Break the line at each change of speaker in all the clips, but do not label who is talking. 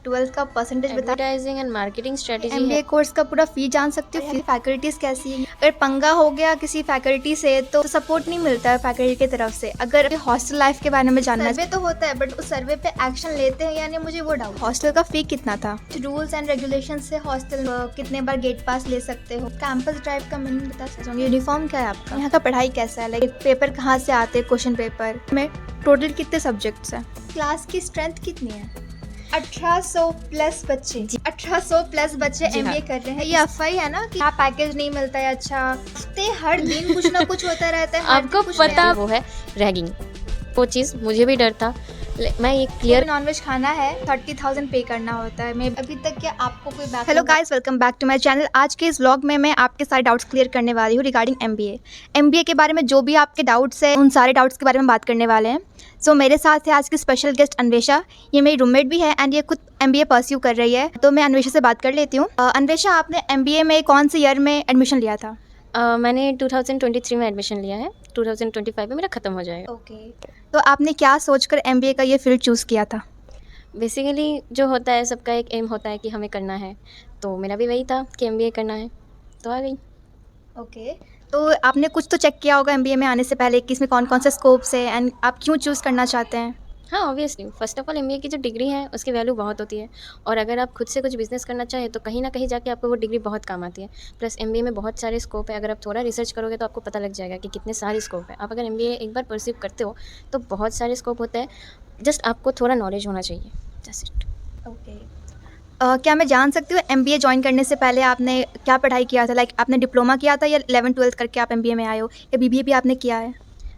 12th का percentage बता।
Advertising and marketing strategy है।
MBA कोर्स का पूरा फी जान सकते हो, फैकल्टीज़ कैसी है? अगर पंगा हो गया किसी फैकल्टी से तो सपोर्ट नहीं मिलता है फैकल्टी की तरफ से। अगर हॉस्टल लाइफ के बारे में जानना, सर्वे तो होता है बट उस सर्वे पे एक्शन लेते हैं यानी मुझे वो डाउट। हॉस्टल का फी कितना था? रूल्स एंड रेगुलेशन से हॉस्टल कितने बार गेट पास ले सकते हो? कैंपस ड्राइव का मीनिंग बता सकते हो? यूनिफॉर्म क्या है आपका? यहाँ का पढ़ाई कैसा है? लाइक पेपर कहाँ से आते हैं, क्वेश्चन पेपर में टोटल कितने सब्जेक्ट्स हैं? क्लास की स्ट्रेंथ कितनी है? 1800 प्लस बच्चे। 1800 प्लस बच्चे MBA कर रहे हैं। ये अफवाह है ना कि पैकेज नहीं मिलता है? अच्छा, हफ्ते हर दिन कुछ ना कुछ होता रहता है।
आपको पता वो है रैगिंग, वो चीज़ मुझे भी डर था। मैं ये क्लियर,
नॉनवेज खाना है 30,000 पे करना होता है। मैं अभी तक क्या आपको कोई back. Hello guys, welcome back to my channel. आज के इस व्लॉग में मैं आपके सारे डाउट्स क्लियर करने वाली हूँ रिगार्डिंग MBA के बारे में। जो भी आपके डाउट्स हैं उन सारे डाउट्स के बारे में बात करने वाले हैं। सो मेरे साथ है आज की स्पेशल गेस्ट अन्वेषा। ये मेरी रूममेट भी है एंड ये खुद MBA परस्यू कर रही है। तो मैं अन्वेषा से बात कर लेती हूँ। अन्वेषा, आपने MBA में कौन से ईयर में एडमिशन लिया था?
मैंने 2023 में एडमिशन लिया है। 2025 में मेरा ख़त्म हो जाएगा।
ओके, तो आपने क्या सोचकर MBA का ये फील्ड चूज़ किया था?
बेसिकली जो होता है सबका एक एम होता है कि हमें करना है, तो मेरा भी वही था कि MBA करना है, तो आ गई।
ओके, तो आपने कुछ तो चेक किया होगा MBA में आने से पहले कि इसमें कौन कौन से स्कोप्स है एंड आप क्यों चूज़ करना चाहते हैं?
हाँ, obviously first of all MBA की जो डिग्री है उसकी वैल्यू बहुत होती है, और अगर आप खुद से कुछ बिज़नेस करना चाहें तो कहीं ना कहीं जाके आपको वो डिग्री बहुत काम आती है। प्लस MBA में बहुत सारे स्कोप है। अगर आप थोड़ा रिसर्च करोगे तो आपको पता लग जाएगा कि कितने सारे स्कोप है। आप अगर MBA एक बार परसीव करते हो तो बहुत सारे स्कोप होते हैं। जस्ट आपको थोड़ा नॉलेज होना चाहिए, जस्ट इट।
ओके, क्या मैं जान सकती हूँ MBA ज्वाइन करने से पहले आपने क्या पढ़ाई किया था? लाइक आपने डिप्लोमा किया था या 11th-12th करके आप MBA में आए हो, या BBA भी आपने किया है?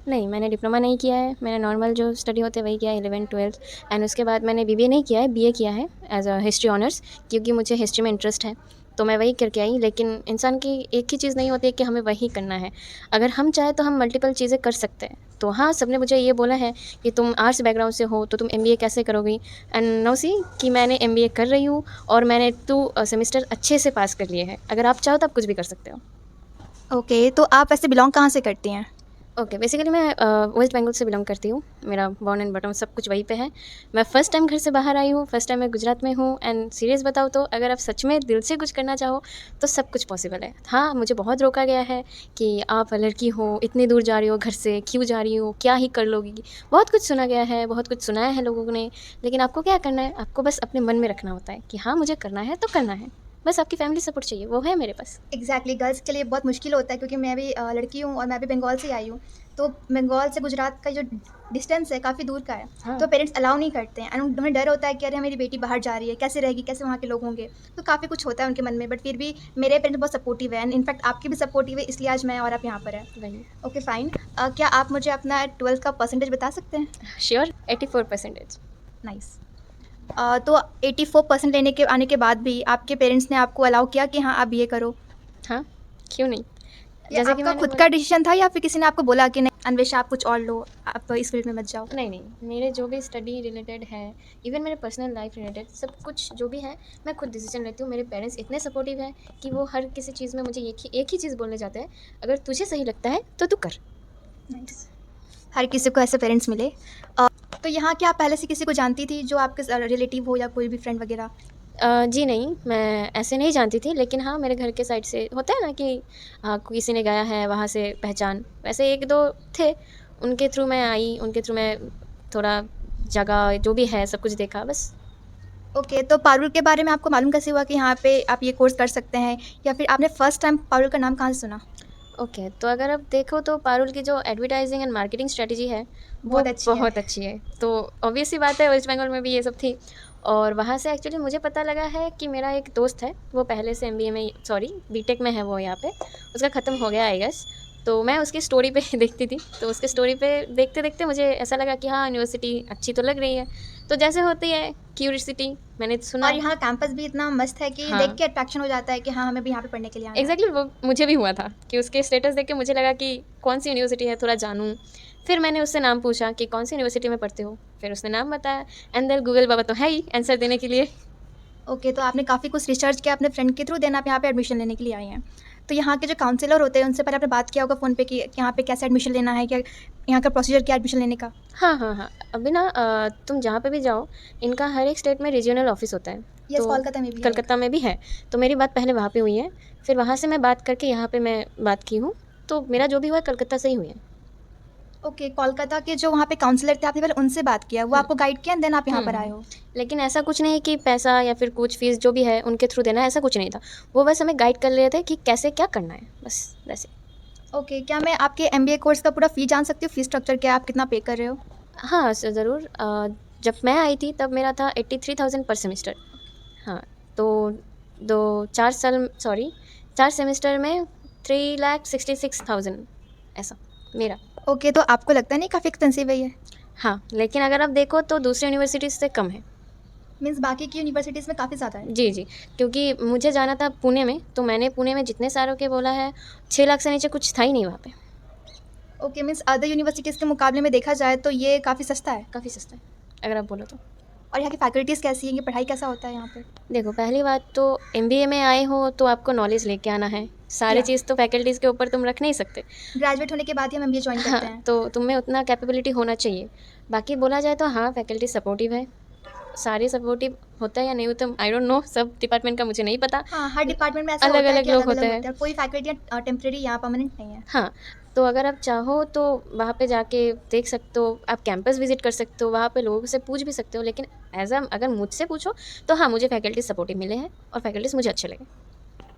नहीं, मैंने डिप्लोमा नहीं किया है। मैंने नॉर्मल जो स्टडी होते हैं वही किया है, 11th-12th। एंड उसके बाद मैंने BBA नहीं किया है, BA किया है एज़ अ हिस्ट्री ऑनर्स, क्योंकि मुझे हिस्ट्री में इंटरेस्ट है, तो मैं वही करके आई। लेकिन इंसान की एक ही चीज़ नहीं होती है कि हमें वही करना है। अगर हम चाहें तो हम मल्टीपल चीज़ें कर सकते हैं। तो हाँ, सबने मुझे ये बोला है कि तुम आर्ट्स बैकग्राउंड से हो तो तुम MBA कैसे करोगी? एंड नाउ सी कि मैंने MBA कर रही हूँ और मैंने 2 सेमेस्टर अच्छे से पास कर लिए हैं। अगर आप चाहो तो आप कुछ भी कर सकते हो।
ओके, तो आप वैसे बिलोंग कहाँ से करती हैं?
ओके, बेसिकली मैं वेस्ट बंगाल से बिलोंग करती हूँ। मेरा बॉर्न एंड बॉटम सब कुछ वहीं पे है। मैं फ़र्स्ट टाइम घर से बाहर आई हूँ, फ़र्स्ट टाइम मैं गुजरात में हूँ। एंड सीरियस बताऊँ तो अगर आप सच में दिल से कुछ करना चाहो तो सब कुछ पॉसिबल है। हाँ, मुझे बहुत रोका गया है कि आप लड़की हो, इतनी दूर जा रही हो घर से, क्यों जा रही हो, क्या ही कर लोगी। बहुत कुछ सुना गया है, बहुत कुछ सुनाया है लोगों ने। लेकिन आपको क्या करना है, आपको बस अपने मन में रखना होता है कि हाँ, मुझे करना है तो करना है। बस आपकी फैमिली सपोर्ट चाहिए, वो है मेरे पास।
एग्जैक्टली, गर्ल्स के लिए बहुत मुश्किल होता है क्योंकि मैं भी लड़की हूँ और मैं भी बंगाल से आई हूँ। तो बंगाल से गुजरात का जो डिस्टेंस है काफ़ी दूर का है।
हाँ।
तो पेरेंट्स अलाउ नहीं करते हैं एंड उन्हें डर होता है कि अरे मेरी बेटी बाहर जा रही है, कैसे रहेगी, कैसे वहाँ के लोग होंगे। तो काफ़ी कुछ होता है उनके मन में, बट फिर भी मेरे पेरेंट्स बहुत सपोर्टिव है एंड इनफैक्ट आपके भी सपोर्टिव है, इसलिए आज मैं और आप यहाँ पर है।
वही।
ओके फाइन, क्या आप मुझे अपना 12th का परसेंटेज बता सकते हैं?
श्योर, 84%।
नाइस। तो 84% लेने के आने के बाद भी आपके पेरेंट्स ने आपको अलाउ किया कि हाँ आप ये करो?
हाँ, क्यों नहीं?
ये
जैसे कि
आपका
मैंने
खुद का डिसीजन था या फिर किसी ने आपको बोला कि नहीं अन्वेषा आप कुछ और लो, आप इस फील्ड में मत जाओ?
नहीं, मेरे जो भी स्टडी रिलेटेड है, इवन मेरे पर्सनल लाइफ रिलेटेड सब कुछ जो भी है, मैं खुद डिसीजन लेती हूँ। मेरे पेरेंट्स इतने सपोर्टिव हैं कि वो हर किसी चीज़ में मुझे एक ही चीज़ बोलने जाते हैं, अगर तुझे सही लगता है तो तू कर।
नाइस, हर किसी को ऐसे पेरेंट्स मिले। तो यहाँ क्या आप पहले से किसी को जानती थी जो आपके रिलेटिव हो या कोई भी फ्रेंड वगैरह?
जी नहीं, मैं ऐसे नहीं जानती थी, लेकिन हाँ, मेरे घर के साइड से होता है ना कि किसी ने गया है वहाँ से पहचान, वैसे 1-2 थे, उनके थ्रू मैं आई, उनके थ्रू मैं थोड़ा जगह जो भी है सब कुछ देखा बस।
ओके, तो पारुल के बारे में आपको मालूम कैसे हुआ कि यहाँ पे आप ये कोर्स कर सकते हैं, या फिर आपने फर्स्ट टाइम पारुल का नाम कहाँ से सुना?
ओके, तो अगर आप देखो तो पारुल की जो एडवर्टाइजिंग एंड मार्केटिंग स्ट्रेटजी है वो बहुत अच्छी है। तो ऑब्वियस सी बात है, वेस्ट बंगाल में भी ये सब थी, और वहाँ से एक्चुअली मुझे पता लगा है कि मेरा एक दोस्त है, वो पहले से MBA में बीटेक में है वो यहाँ पे, उसका ख़त्म हो गया आई गेस। तो मैं उसकी स्टोरी पे देखती थी, तो उसके स्टोरी पे देखते देखते मुझे ऐसा लगा कि हाँ, यूनिवर्सिटी अच्छी तो लग रही है। तो जैसे होती है क्यूरियोसिटी, मैंने सुना।
और यहाँ कैंपस भी इतना मस्त है कि
हाँ,
देख के अट्रैक्शन हो जाता है कि हाँ हमें भी यहाँ पे पढ़ने के लिए आना है।
एग्जैक्टली वो मुझे भी हुआ था कि उसके स्टेटस देख के मुझे लगा कि कौन सी यूनिवर्सिटी है, थोड़ा जानूँ। फिर मैंने उससे नाम पूछा कि कौन सी यूनिवर्सिटी में पढ़ते हो, फिर उसने नाम बताया, एंड देन गूगल बाबा तो है ही आंसर देने के लिए।
ओके, तो आपने काफ़ी कुछ रिसर्च किया अपने फ्रेंड के थ्रू, देन आप यहाँ पे एडमिशन लेने के लिए आई हैं। तो यहाँ के जो काउंसलर होते हैं उनसे पहले आपने बात किया होगा फ़ोन पे कि यहाँ पे कैसे एडमिशन लेना है, क्या यहाँ का प्रोसीजर क्या एडमिशन लेने का?
हाँ, हाँ, हाँ। अभी ना तुम जहाँ पे भी जाओ, इनका हर एक स्टेट में रीजनल ऑफ़िस होता है।
यस,
तो
कोलकाता में भी है।
कलकत्ता में भी है। तो मेरी बात पहले वहाँ पे हुई है, फिर वहाँ से मैं बात करके यहाँ पे मैं बात की हूँ। तो मेरा जो भी हुआ है कलकत्ता से ही हुई है।
ओके, कोलकाता के जो वहाँ पे काउंसलर थे आपने पहले उनसे बात किया, वो आपको गाइड किया एंड देन आप यहाँ पर आए हो?
लेकिन ऐसा कुछ नहीं है कि पैसा या फिर कुछ फ़ीस जो भी है उनके थ्रू देना है, ऐसा कुछ नहीं था। वो बस हमें गाइड कर रहे थे कि कैसे क्या करना है, बस वैसे।
ओके, क्या मैं आपके एमबीए कोर्स का पूरा फ़ी जान सकती हूँ? फ़ी स्ट्रक्चर क्या है, आप कितना पे कर रहे हो?
हाँ, ज़रूर। जब मैं आई थी तब मेरा था 83,000 पर सेमेस्टर। हाँ, तो 4 सेमेस्टर में 3,66,000 ऐसा मेरा।
ओके, तो आपको लगता नहीं काफ़ी एक्सपेंसिव है ये?
हाँ, लेकिन अगर आप देखो तो दूसरी यूनिवर्सिटीज़ से कम है।
मीन्स बाकी की यूनिवर्सिटीज़ में काफ़ी ज़्यादा है।
जी, जी, क्योंकि मुझे जाना था पुणे में, तो मैंने पुणे में जितने सारों के बोला है 6 लाख से नीचे कुछ था ही नहीं वहाँ पे।
ओके, मीन्स अदर यूनिवर्सिटीज़ के मुकाबले में देखा जाए तो ये काफ़ी सस्ता है।
काफ़ी सस्ता है, अगर आप बोलो तो।
और यहाँ की फैकल्टीज़ कैसी हैं? ये पढ़ाई कैसा होता है यहाँ पर?
देखो, पहली बात तो एमबीए में आए हो तो आपको नॉलेज लेके आना है। सारी
या।
चीज़ तो फैकल्टीज़ के ऊपर तुम रख नहीं सकते।
ग्रेजुएट होने के बाद ही हम एमबीए जॉइन करते
हाँ,
हैं।
तो तुम में उतना कैपेबिलिटी होना चाहिए। बाकी बोला जाए तो हाँ, फैकल्टी सपोर्टिव है। सारे सपोर्टिव होता है या नहीं होता, आई डोंट नो, सब डिपार्टमेंट का मुझे नहीं पता।
हाँ, हर डिपार्टमेंट में ऐसा होता है
अलग-अलग
कि
लोग
अलग-अलग
होते
होते
हैं।
हैं। कोई फैकल्टी टेम्परेरी यहाँ परमानेंट नहीं है।
हाँ, तो अगर आप चाहो तो वहाँ पे जाके देख सकते हो, आप कैंपस विज़िट कर सकते हो, वहाँ पे लोगों से पूछ भी सकते हो। लेकिन अगर मुझसे पूछो तो हाँ, मुझे फैकल्टी सपोर्टिव मिले हैं और फैकल्टीज़ मुझे अच्छे लगे।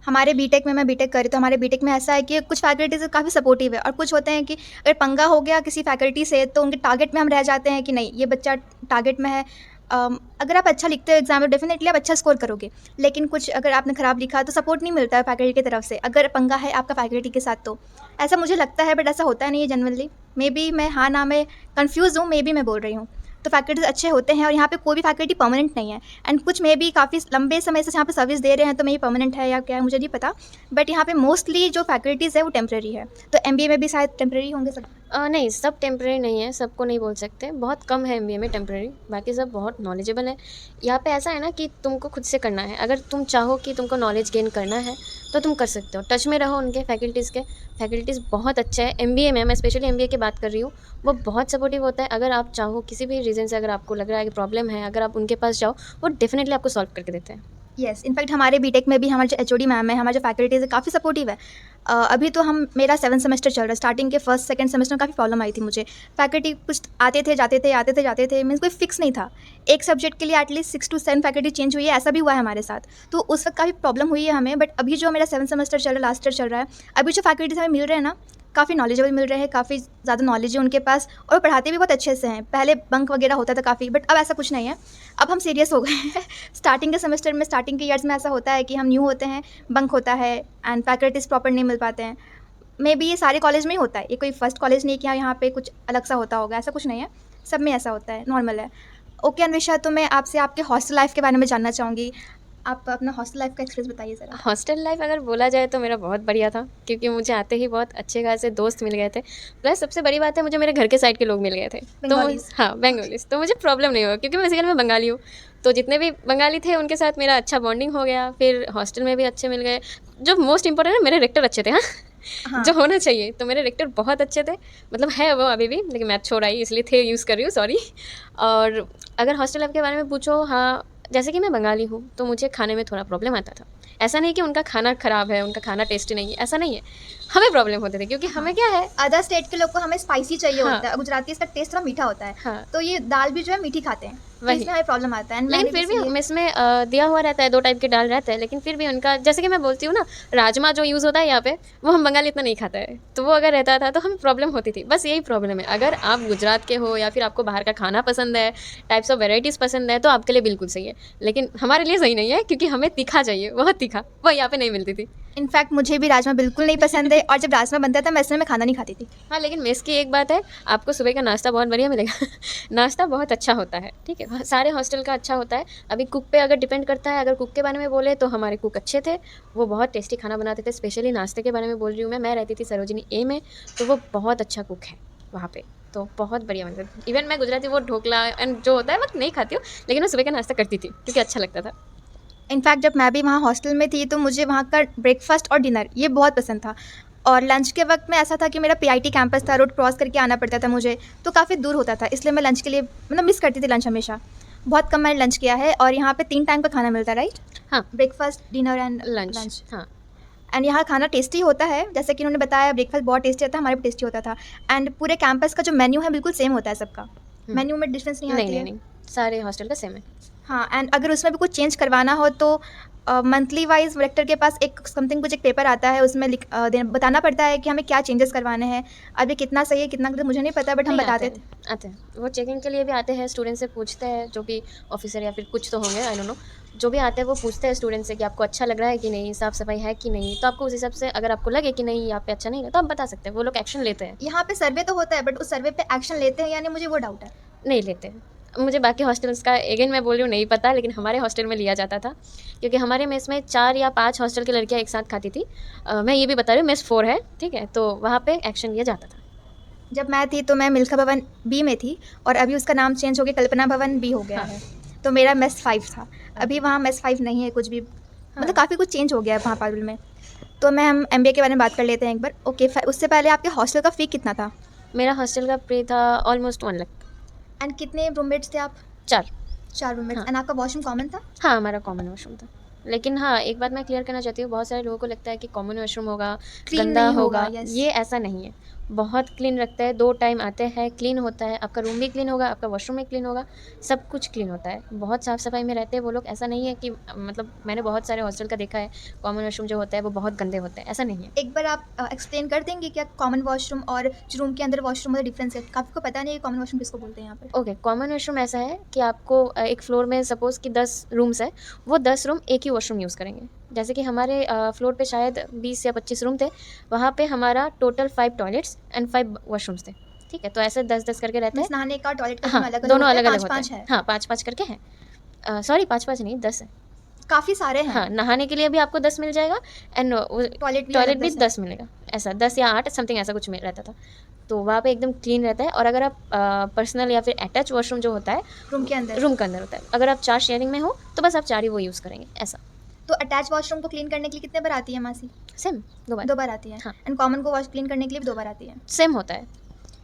हमारे बीटेक में, मैं बीटेक कर रही तो हमारे बीटेक में ऐसा है कि कुछ फैकल्टीज़ काफ़ी सपोर्टिव है और कुछ होते हैं कि अगर पंगा हो गया किसी फैकल्टी से तो उनके टारगेट में हम रह जाते हैं कि नहीं, ये बच्चा टारगेट में है। अगर आप अच्छा लिखते हो एग्जाम में डेफिनेटली आप अच्छा स्कोर करोगे, लेकिन कुछ अगर आपने ख़राब लिखा तो सपोर्ट नहीं मिलता है फैकल्टी की तरफ से, अगर पंगा है आपका फैकल्टी के साथ तो। ऐसा मुझे लगता है, बट ऐसा होता नहीं है जनरली। मे बी मैं हाँ ना में कन्फ्यूज़ हूँ, मे बी मैं बोल रही हूँ। तो फैकल्टीज़ अच्छे होते हैं और यहाँ पे कोई भी फैकल्टी परमानेंट नहीं है। एंड कुछ में भी काफ़ी लंबे समय से यहाँ पे सर्विस दे रहे हैं, तो मे बी परमानेंट है या क्या है मुझे नहीं पता। बट यहाँ पे मोस्टली जो फैकल्टीज़ है वो टेम्प्रेरी है। तो एमबीए में भी शायद टेम्प्रेरी होंगे सब।
नहीं, सब टेम्परेरी नहीं है, सबको नहीं बोल सकते। बहुत कम है एमबीए में टेम्परेरी, बाकी सब बहुत नॉलेजेबल है। यहाँ पे ऐसा है ना कि तुमको खुद से करना है। अगर तुम चाहो कि तुमको नॉलेज गेन करना है तो तुम कर सकते हो। टच में रहो उनके फैकल्टीज़ के। फैकल्टीज़ बहुत अच्छा है। एमबीए में, मैं स्पेशली एमबीए की बात कर रही हूँ, वो बहुत सपोर्टिव होता है। अगर आप चाहो किसी भी रीज़न से, अगर आपको लग रहा है कि प्रॉब्लम है, अगर आप उनके पास जाओ, वो डेफ़िनेटली आपको सॉल्व करके देते हैं।
येस, इनफैक्ट हमारे बीटेक में भी हमारे जो एचओडी मैम है, हमारे जो फैकल्टीज़ है काफ़ी सपोर्टिव है। अभी तो मेरा 7 सेमेस्टर चल रहा है। स्टार्टिंग के फर्स्ट सेकंड सेमेस्टर में काफ़ी प्रॉब्लम आई थी मुझे। फैकल्टी कुछ आते थे, जाते थे, आते थे, जाते थे, मीन्स कोई फिक्स नहीं था। एक सब्जेक्ट के लिए एटलीस्ट 6 टू 7 फैकल्टी चेंज हुई है, ऐसा भी हुआ है हमारे साथ। तो उस वक्त काफ़ी प्रॉब्लम हुई है हमें, बट अभी जो मेरा 7 सेमेस्टर चल रहा है, लास्ट ईयर चल रहा है, अभी जो फैकल्टीज़ हमें मिल रहे हैं ना, काफ़ी नॉलेजेबल मिल रहे हैं, काफ़ी ज़्यादा नॉलेज है उनके पास और पढ़ाते भी बहुत अच्छे से हैं। पहले बंक वगैरह होता था काफ़ी, बट अब ऐसा कुछ नहीं है। अब हम सीरियस हो गए हैं। स्टार्टिंग के सेमेस्टर में, स्टार्टिंग के ईयर्स में ऐसा होता है कि हम न्यू होते हैं, बंक होता है एंड फैकल्टीज़ प्रॉपर नहीं मिल पाते हैं। मे बी ये सारे कॉलेज में ही होता है, ये कोई फर्स्ट कॉलेज नहीं है कि हाँ यहाँ पे कुछ अलग सा होता होगा, ऐसा कुछ नहीं है। सब में ऐसा होता है, नॉर्मल है। ओके अन्वेषा, तो मैं आपसे आपके हॉस्टल लाइफ़ के बारे में जानना चाहूँगी। आप अपना हॉस्टल लाइफ़ का एक्सपीरियंस बताइए ज़रा।
हॉस्टल लाइफ़ अगर बोला जाए तो मेरा बहुत बढ़िया था, क्योंकि मुझे आते ही बहुत अच्छे खासे दोस्त मिल गए थे। प्लस सबसे बड़ी बात है, मुझे मेरे घर के साइड के लोग मिल गए थे।
बंगालीज़।
तो हाँ, बंगालीज़। तो मुझे प्रॉब्लम नहीं हुआ, क्योंकि बेसिकली मैं बंगाली हूँ। तो जितने भी बंगाली थे उनके साथ मेरा अच्छा बॉन्डिंग हो गया। फिर हॉस्टल में भी अच्छे मिल गए। जो मोस्ट इम्पोर्टेंट है, मेरे रेक्टर अच्छे थे। हाँ,
हाँ।
जो होना चाहिए। तो मेरे रेक्टर बहुत अच्छे थे, मतलब है वो अभी भी, लेकिन मैं छोड़ आई इसलिए थे यूज़ कर रही हूँ, सॉरी। और अगर हॉस्टल लाइफ़ के बारे में पूछो, हाँ, जैसे कि मैं बंगाली हूँ तो मुझे खाने में थोड़ा प्रॉब्लम आता था। ऐसा नहीं कि उनका खाना ख़राब है, उनका खाना टेस्टी नहीं है, ऐसा नहीं है। हमें प्रॉब्लम होती थी, क्योंकि हमें क्या है।
अदर स्टेट के लोग को हमें स्पाइसी चाहिए
हाँ।
होता है, गुजराती इसका टेस्ट थोड़ा मीठा होता है।
हाँ।
तो ये दाल भी जो है मीठी खाते हैं, तो
वही।
इसमें हमें प्रॉब्लम आता है।
लेकिन फिर भी हम इसमें दिया हुआ रहता है, 2 टाइप के दाल रहता है, लेकिन फिर भी उनका, जैसे कि मैं बोलती हूँ ना, राजमा जो यूज़ होता है यहाँ पे, वो हम बंगाली इतना नहीं खाता है। तो वो अगर रहता था तो हमें प्रॉब्लम होती थी। बस यही प्रॉब्लम है। अगर आप गुजरात के हो या फिर आपको बाहर का खाना पसंद है, टाइप्स ऑफ वेराइटीज़ पसंद है, तो आपके लिए बिल्कुल सही है। लेकिन हमारे लिए सही नहीं है, क्योंकि हमें तीखा चाहिए, बहुत तीखा, वो यहाँ पे नहीं मिलती थी।
इनफैक्ट मुझे भी राजमा बिल्कुल नहीं पसंद है और जब राजमा बनता था मैं इसमें खाना नहीं खाती थी।
हाँ, लेकिन मेस की एक बात है, आपको सुबह का नाश्ता बहुत बढ़िया मिलेगा। नाश्ता बहुत अच्छा होता है, ठीक है। सारे हॉस्टल का अच्छा होता है। अभी कुक पे अगर डिपेंड करता है। अगर कुक के बारे में बोले तो हमारे कुक अच्छे थे, वो बहुत टेस्टी खाना बनाते थे। स्पेशली नाश्ते के बारे में बोल रही हूँ मैं रहती थी सरोजिनी ए में, तो वो बहुत अच्छा कुक है वहाँ पे, तो बहुत बढ़िया बनता है। इवन मैं गुजराती वो ढोकला एंड जो होता है वो नहीं खाती हूँ, लेकिन मैं सुबह का नाश्ता करती थी क्योंकि अच्छा लगता था।
इनफैक्ट जब मैं भी वहाँ हॉस्टल में थी तो मुझे वहाँ का ब्रेकफास्ट और डिनर ये बहुत पसंद था। और लंच के वक्त में ऐसा था कि मेरा पीआईटी कैंपस था, रोड क्रॉस करके आना पड़ता था मुझे, तो काफ़ी दूर होता था, इसलिए मैं लंच के लिए मतलब मिस करती थी लंच हमेशा। बहुत कम मैंने लंच किया है। और यहाँ पे 3 टाइम का खाना मिलता है, राइट?
हाँ,
ब्रेकफास्ट, डिनर एंड
लंच, हाँ।
एंड यहाँ खाना टेस्टी होता है, जैसे कि उन्होंने बताया ब्रेकफास्ट बहुत टेस्टी होता है, हमारे भी टेस्टी होता था। एंड पूरे कैंपस का जो मेन्यू है बिल्कुल सेम होता है सबका, मेन्यू में डिफरेंस नहीं आती है।
नहीं, सारे हॉस्टल का सेम है।
हाँ, एंड अगर उसमें भी कुछ चेंज करवाना हो तो मंथली वाइज डायरेक्टर के पास एक समथिंग कुछ एक पेपर आता है, उसमें बताना पड़ता है कि हमें क्या चेंजेस करवाने हैं। अब ये कितना सही है कितना गलत मुझे नहीं पता, बट हम
नहीं,
बताते थे।
आते हैं। वो चेकिंग के लिए भी आते हैं, स्टूडेंट से पूछते हैं, जो भी ऑफिसर या फिर कुछ तो होंगे, आई डोंट नो। जो भी आते हैं वो पूछते हैं स्टूडेंट से कि आपको अच्छा लग रहा है कि नहीं, साफ़ सफाई है कि नहीं। तो आपको उस हिसाब से अगर आपको लगे कि नहीं यहाँ पे अच्छा नहीं है तो आप बता सकते हैं, वो लोग एक्शन लेते हैं।
यहाँ पे सर्वे तो होता है, बट उस सर्वे पे एक्शन लेते हैं यानी मुझे वो डाउट है।
नहीं लेते हैं। मुझे बाकी हॉस्टल्स का अगेन मैं बोल रही हूँ नहीं पता, लेकिन हमारे हॉस्टल में लिया जाता था, क्योंकि हमारे मेस में 4 या 5 हॉस्टल की लड़कियाँ एक साथ खाती थी। मैं ये भी बता रही हूँ, मेस 4 है, ठीक है? तो वहाँ पे एक्शन लिया जाता था।
जब मैं थी तो मैं मिल्खा भवन बी में थी, और अभी उसका नाम चेंज हो गया कल्पना भवन बी हो गया
हाँ।
है। तो मेरा मेस 5 था, अभी वहाँ मेस 5 नहीं है कुछ भी, मतलब काफ़ी कुछ चेंज हो गया है वहाँ पारुल में। तो हम एमबीए के बारे में बात कर लेते हैं एक बार। ओके, उससे पहले आपके हॉस्टल का फ़ी कितना था?
मेरा हॉस्टल का पे था ऑलमोस्ट 1 लाख।
एंड कितने रूममेट्स थे आप?
4।
4 रूममेट्स।
हाँ।
एंड आपका वॉशरूम कॉमन था?
हाँ, हमारा कॉमन वॉशरूम था। लेकिन हाँ, एक बात मैं क्लियर करना चाहती हूँ, बहुत सारे लोगों को लगता है कि कॉमन वॉशरूम होगा,
Clean
गंदा
नहीं होगा,
होगा,
yes.
ये ऐसा नहीं है। बहुत क्लीन रखता है, 2 टाइम आते हैं, क्लीन होता है, आपका रूम भी क्लीन होगा, आपका वॉशरूम भी क्लीन होगा, सब कुछ क्लीन होता है। बहुत साफ-सफाई में रहते हैं वो लोग, ऐसा नहीं है कि मतलब मैंने बहुत सारे हॉस्टल का देखा है, कॉमन वॉशरूम जो होता है वो बहुत गंदे होते हैं, ऐसा नहीं है।
एक बार आप एक्सप्लेन कर देंगे क्या कॉमन वॉशरूम और जो रूम के अंदर वॉशरूम में डिफरेंस है? काफ़ी को पता नहीं है कॉमन वॉशरूम किसको बोलते हैं यहाँ पर।
ओके, कॉमन वॉशरूम ऐसा है कि आपको एक फ्लोर में सपोज़ कि 10 रूम्स हैं, वो 10 रूम एक ही वॉशरूम यूज़ करेंगे। जैसे कि हमारे फ्लोर पे शायद 20 या 25 रूम थे, वहाँ पे हमारा टोटल 5 टॉयलेट्स एंड 5 वॉशरूम्स थे, ठीक है? तो ऐसे 10-10 करके रहते हैं।
मीन्स नहाने का टॉयलेट का
हाँ,
अलग-अलग
दोनों
होता है,
अलग-अलग होते
5-5
हैं।
है।
हाँ, 5-5 करके हैं। सॉरी 5-5 नहीं, 10 है।
काफ़ी सारे हैं।
हाँ, नहाने के लिए भी आपको 10 मिल जाएगा एंड
टॉयलेट भी
टॉयलेट
अलग
भी
10 है।
10 मिलेगा, ऐसा 10 या 8 समथिंग ऐसा कुछ में रहता था। तो वहाँ पे एकदम क्लीन रहता है। और अगर आप पर्सनल या फिर अटैच वॉशरूम जो होता है,
रूम के अंदर।
रूम के अंदर होता है। अगर आप 4 शेयरिंग में हो तो बस आप 4 ही वो यूज़ करेंगे, ऐसा।
तो अटैच वॉशरूम को क्लीन करने के लिए कितने बार आती है मासी?
सेम 2 बार।
2 बार आती है।
हाँ।
एंड कॉमन को वॉश क्लीन करने के लिए भी 2 बार आती है।
सेम होता है।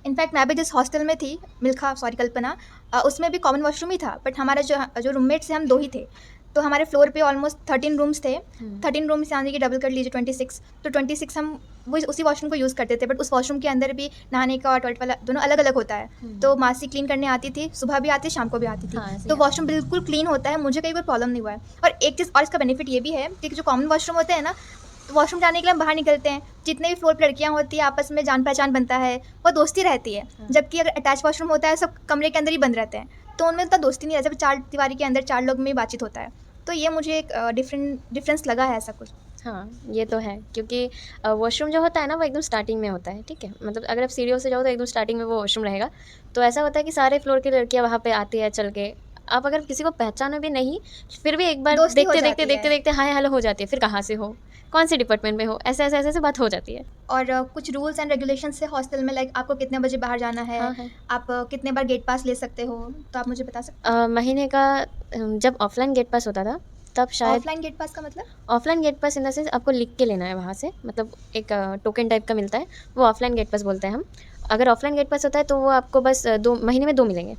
इनफैक्ट मैं भी जिस हॉस्टल में थी, कल्पना, उसमें भी कॉमन वॉशरूम ही था, बट हमारा जो रूममेट्स थे हम 2 ही थे। तो हमारे फ्लोर पे ऑलमोस्ट 13 रूम्स थे। 13 रूम्स यानी कि डबल कर लीजिए 26। तो 26 हम वो उसी वॉशरूम को यूज़ करते थे, बट उस वॉशरूम के अंदर भी नहाने का और टॉयलेट वाला दोनों अलग अलग होता है। तो मासी क्लीन करने आती थी, सुबह भी आती, शाम को भी आती थी।
हाँ, ऐसे
तो
ही
वॉशरूम बिल्कुल क्लीन होता है, मुझे कहीं कोई प्रॉब्लम नहीं हुआ है। और एक चीज़ और इसका बेनिफिट ये भी है कि जो कॉमन वॉशरूम होते हैं ना, तो वॉशरूम जाने के लिए हम बाहर निकलते हैं, जितने भी फ्लोर पर लड़कियां होती हैं आपस में जान पहचान बनता है, वो दोस्ती रहती है। जबकि अगर अटैच वॉशरूम होता है सब कमरे के अंदर ही बंद रहते हैं, तो उनमें उतना दोस्ती नहीं रहता, 4 दीवारी के अंदर 4 लोग में ही बातचीत होता है। तो ये मुझे एक डिफरेंस लगा है ऐसा कुछ।
हाँ, ये तो है, क्योंकि वॉशरूम जो होता है ना वो एकदम स्टार्टिंग में होता है, ठीक है? मतलब अगर आप सीढ़ियों से जाओ तो एकदम स्टार्टिंग में वो वॉशरूम रहेगा। तो ऐसा होता है कि सारे फ्लोर की लड़कियाँ वहाँ पे आती है चल के। आप अगर किसी को पहचानो भी नहीं, फिर भी एक बार
दोस्ती हो
देखते
जाती है।
हाय हेलो हो जाती है। फिर कहाँ से हो? कौन से डिपार्टमेंट में हो? ऐसे बात हो जाती है।
और कुछ रूल्स एंड रेगुलेशंस है हॉस्टल में, लाइक आपको कितने बजे बाहर जाना है,
हाँ, है।
आप कितने बार गेट पास ले सकते हो, तो आप मुझे बता सकते
महीने का जब ऑफलाइन गेट पास होता था तब
हो?
शायद
ऑफलाइन गेट पास का मतलब?
Offline gate pass in the sense आपको लिख के लेना है वहाँ से, मतलब एक टोकन टाइप का मिलता है, वो ऑफलाइन गेट पास बोलते हैं हम। अगर ऑफलाइन गेट पास होता है तो वो आपको बस 2 महीने में 2 मिलेंगे।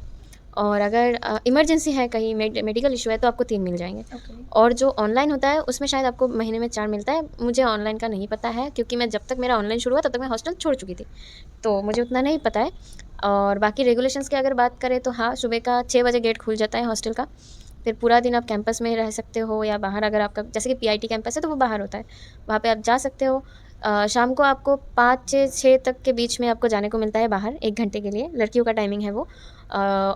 और अगर इमरजेंसी है, कहीं मेडिकल इशू है तो आपको 3 मिल जाएंगे।
ओके।
और जो ऑनलाइन होता है उसमें शायद आपको महीने में 4 मिलता है। मुझे ऑनलाइन का नहीं पता है, क्योंकि मैं जब तक मेरा ऑनलाइन शुरू हुआ तब तक मैं हॉस्टल छोड़ चुकी थी, तो मुझे उतना नहीं पता है। और बाकी रेगुलेशंस की अगर बात करें तो हाँ, सुबह का 6 बजे गेट खुल जाता है हॉस्टल का। फिर पूरा दिन आप कैंपस में रह सकते हो या बाहर, अगर आपका जैसे कि पीआईटी कैंपस है तो वो बाहर होता है, वहाँ पे आप जा सकते हो। शाम को आपको 5 से 6 तक के बीच में आपको जाने को मिलता है बाहर 1 घंटे के लिए, लड़कियों का टाइमिंग है वो।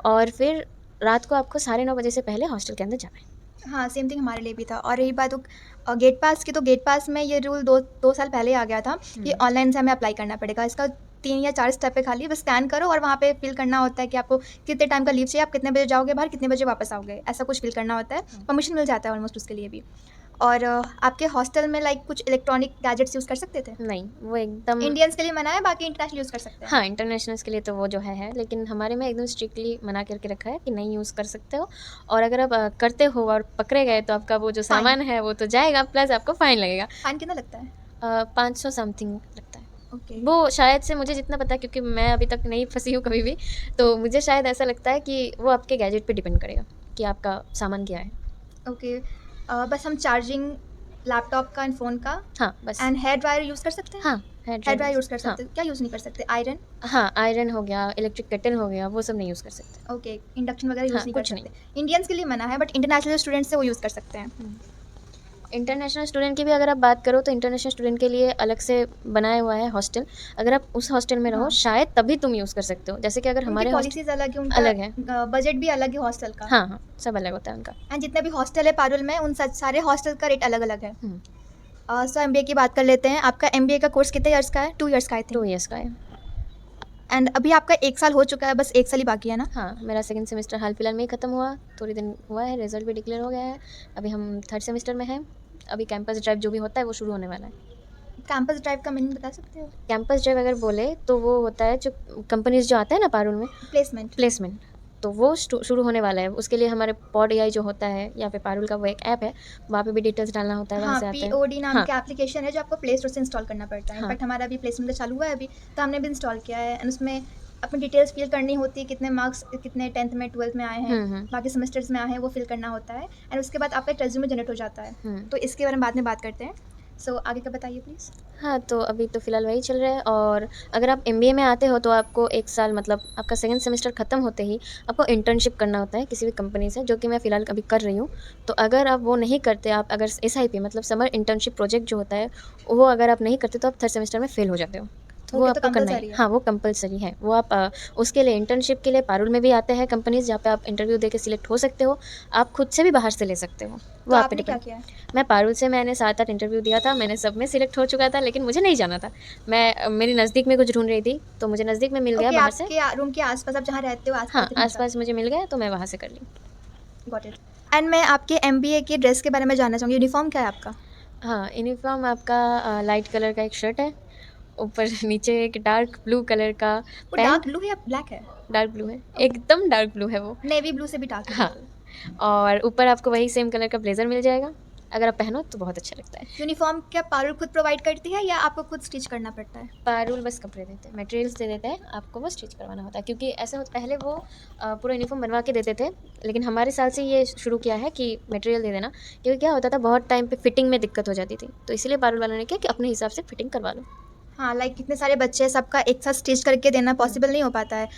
और फिर रात को आपको 9:30 बजे से पहले हॉस्टल के अंदर जाना है।
हाँ, सेम थिंग हमारे लिए भी था। और रही बात गेट पास की, तो गेट पास में ये रूल 2 साल पहले आ गया था कि ऑनलाइन से हमें अप्लाई करना पड़ेगा। इसका 3 या 4 स्टेप है, खाली बस स्कैन करो और वहाँ पे फिल करना होता है कि आपको कितने टाइम का लीव चाहिए, आप कितने बजे जाओगे बाहर, कितने बजे वापस आओगे, ऐसा कुछ फिल करना होता है। परमिशन मिल जाता है ऑलमोस्ट उसके लिए भी। और आपके हॉस्टल में लाइक कुछ इलेक्ट्रॉनिक गैजेट्स यूज़ कर सकते थे?
नहीं, वो एकदम
इंडियंस के लिए मना है, बाकी इंटरनेशनल यूज़ कर सकते हैं।
हाँ, इंटरनेशनल्स के लिए तो वो जो है, लेकिन हमारे में एकदम स्ट्रिक्टली मना करके रखा है कि नहीं यूज़ कर सकते हो, और अगर आप करते हो और पकड़े गए तो आपका वो जो
फाइन।
सामान है वो तो जाएगा, प्लस आपको फ़ाइन लगेगा।
फाइन कितना लगता है?
500 समथिंग लगता है।
ओके।
वो शायद से, मुझे जितना पता है क्योंकि मैं अभी तक नहीं फँसी हूँ कभी भी, तो मुझे शायद ऐसा लगता है कि वो आपके गैजेट पे डिपेंड करेगा कि आपका सामान क्या है।
ओके। बस हम चार्जिंग लैपटॉप का एंड फ़ोन का
हाँ, बस।
एंड हेयर ड्रायर यूज़ कर सकते हैं?
हाँ, हेयर
हेयर ड्रायर यूज़ कर
हाँ,
सकते हैं, क्या यूज़ नहीं कर सकते? आयरन?
हाँ, आयरन हो गया, इलेक्ट्रिक केटल हो गया, वो सब नहीं यूज़ कर सकते।
ओके, इंडक्शन वगैरह यूज़
हाँ,
नहीं कर
कुछ नहीं।
सकते। इंडियंस के लिए मना है, बट इंटरनेशनल स्टूडेंट्स से वो यूज़ कर सकते हैं।
इंटरनेशनल स्टूडेंट की भी अगर आप बात करो तो इंटरनेशनल स्टूडेंट के लिए अलग से बनाया हुआ है हॉस्टल। अगर आप उस हॉस्टल में रहो
हाँ।
शायद तभी तुम यूज़ कर सकते हो। जैसे कि अगर
उनकी
हमारे हॉस्टल
पॉलिसीज़ अलग है,
अलग है।
उनका बजट भी अलग है हॉस्टल का।
हाँ, हाँ, सब अलग होता है उनका।
एंड जितने भी हॉस्टल है पारुल में, उन सारे हॉस्टल का रेट अलग-अलग है।
हुँ,
सो एमबीए की बात कर लेते हैं। आपका एमबीए का कोर्स कितने इयर्स का है? 2 इयर्स का आई
2
थिंक।
इयर्स का है।
एंड अभी आपका 1 साल हो चुका है, बस 1 साल ही बाकी है ना?
हाँ, मेरा सेकंड सेमेस्टर हाल-फिलहाल में ही खत्म हुआ, थोड़े दिन हुआ है, रिज़ल्ट भी डिक्लेयर हो गया है। अभी हम थर्ड सेमेस्टर में हैं। अभी कैंपस ड्राइव जो भी होता है वो शुरू होने वाला है।
कैंपस ड्राइव का मीनिंग बता सकते हो?
कैंपस ड्राइव अगर बोले तो वो होता है जो कंपनीज़ जो आते हैं ना पारुल में,
प्लेसमेंट।
प्लेसमेंट, तो वो शुरू होने वाला है। उसके लिए हमारे पॉड एआई जो होता है या फिर पारुल का वो एक ऐप है, वहाँ पे भी डिटेल्स डालना होता है, वहाँ
हाँ,
से आते हैं।
पीओडी नाम
हाँ,
का एप्लीकेशन है जो आपको प्ले स्टोर से इंस्टॉल करना पड़ता है।
हाँ।
इनफैक्ट हमारा अभी प्लेसमेंट का चालू हुआ है अभी, तो हमने भी इंस्टॉल किया है। एंड उसमें अपनी डिटेल्स फिल करनी होती है, कितने मार्क्स कितने 10th में 12th में आए हैं, बाकी सेमेस्टर्स में आए हैं, वो फिल करना होता है। एंड उसके बाद आपका एक रेज्यूमे जनरेट हो जाता है। तो इसके बारे में बाद में बात करते हैं। सो आगे का बताइए प्लीज़।
हाँ, तो अभी तो फ़िलहाल वही चल रहा है, और अगर आप एमबीए में आते हो तो आपको 1 साल मतलब आपका सेकंड सेमेस्टर ख़त्म होते ही आपको इंटर्नशिप करना होता है किसी भी कंपनी से, जो कि मैं फ़िलहाल अभी कर रही हूँ। तो अगर आप वो नहीं करते, आप अगर एसआईपी मतलब समर इंटर्नशिप प्रोजेक्ट जो होता है, वो अगर आप नहीं करते तो आप थर्ड सेमेस्टर में फ़ेल हो जाते हो। तो वो
ओके, तो
आपको करना
कंपलसरी
है।
है।
हाँ, वो कंपल्सरी है। वो आप उसके लिए इंटर्नशिप के लिए पारुल में भी आते हैं कंपनीज़, जहाँ पे आप इंटरव्यू देके सिलेक्ट हो सकते हो। आप खुद से भी बाहर से ले सकते हो।
तो
वो आप पे
आपने क्या
डिपेंड।
किया है?
मैं पारुल से मैंने 7-8 इंटरव्यू दिया था, मैंने सब में सिलेक्ट हो चुका था, लेकिन मुझे नहीं जाना था। मैं मेरी नज़दीक में कुछ ढूँढ रही थी, तो मुझे नज़दीक में मिल गया
ओके,
बाहर से।
आपके रूम के आसपास आप जहाँ रहते हो
हाँ,
आसपास दिखना था।
आस-पास मुझे मिल गया तो मैं वहाँ से कर ली।
Got it. एंड मैं आपके एमबीए के ड्रेस के बारे में जानना चाहूँगी। यूनिफॉर्म क्या है आपका?
हाँ, यूनिफ़ॉर्म आपका लाइट कलर का एक शर्ट है, ऊपर नीचे एक डार्क ब्लू कलर का
वो
पैंट।
डार्क ब्लू है या ब्लैक है?
डार्क ब्लू है, एकदम डार्क ब्लू है वो।
नेवी ब्लू से भी डार्क है
हाँ,
बिल्कुल।
और ऊपर आपको वही सेम कलर का ब्लेज़र मिल जाएगा। अगर आप पहनो तो बहुत अच्छा लगता है।
यूनिफॉर्म क्या पारुल खुद प्रोवाइड करती है या आपको खुद स्टिच करना पड़ता है?
पारुल बस कपड़े देते हैं, मटेरियल्स दे देते हैं, आपको बस स्टिच करवाना होता है, क्योंकि ऐसे पहले वो पूरा यूनिफ़ॉर्म बनवा के देते थे, लेकिन हमारे साल से ये शुरू किया है कि मटेरियल दे देना, क्योंकि क्या होता था बहुत टाइम पे फिटिंग में दिक्कत हो जाती थी, तो इसीलिए पारुल वालों ने किया कि अपने हिसाब से फिटिंग करवा लो।
हाँ, लाइक कितने सारे बच्चे हैं, सबका एक साथ स्टिच करके देना पॉसिबल नहीं हो पाता है।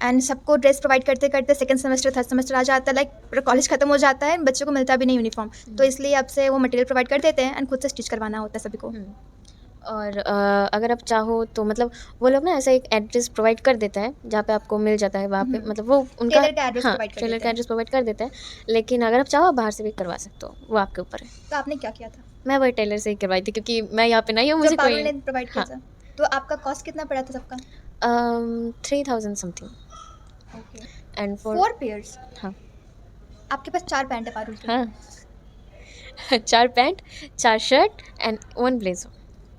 एंड सबको ड्रेस प्रोवाइड करते-करते सेकंड सेमेस्टर, थर्ड सेमेस्टर आ जाता है, लाइक पूरा कॉलेज खत्म हो जाता है, बच्चों को मिलता भी नहीं यूनिफॉर्म। तो इसलिए अब से वो मटेरियल प्रोवाइड कर देते हैं एंड खुद से स्टिच करवाना होता है सभी को।
और अगर आप चाहो तो मतलब वो लोग ना ऐसा एक एड्रेस प्रोवाइड कर देता है, जहाँ पे आपको मिल जाता है, वहाँ पे मतलब वो उनका
टेलर का एड्रेस
हाँ,
प्रोवाइड कर
टेलर
देते
का
हैं।
एड्रेस प्रोवाइड कर देता है, लेकिन अगर आप चाहो आप बाहर से भी करवा सकते हो, वो आपके ऊपर है।
तो आपने क्या किया था?
मैं वही टेलर से ही करवाई थी, क्योंकि मैं यहाँ पे नहीं हूँ,
जो
मुझे
पारुल
कोई।
ने प्रोवाइड किया
हाँ,
था? तो आपका कॉस्ट कितना पड़ा था सबका?
3000 something
okay.
And for
4 pairs?
हाँ,
आपके पास 4 पैंट है पारुल के?
हाँ। 4 pant, 4 shirt and 1 blazer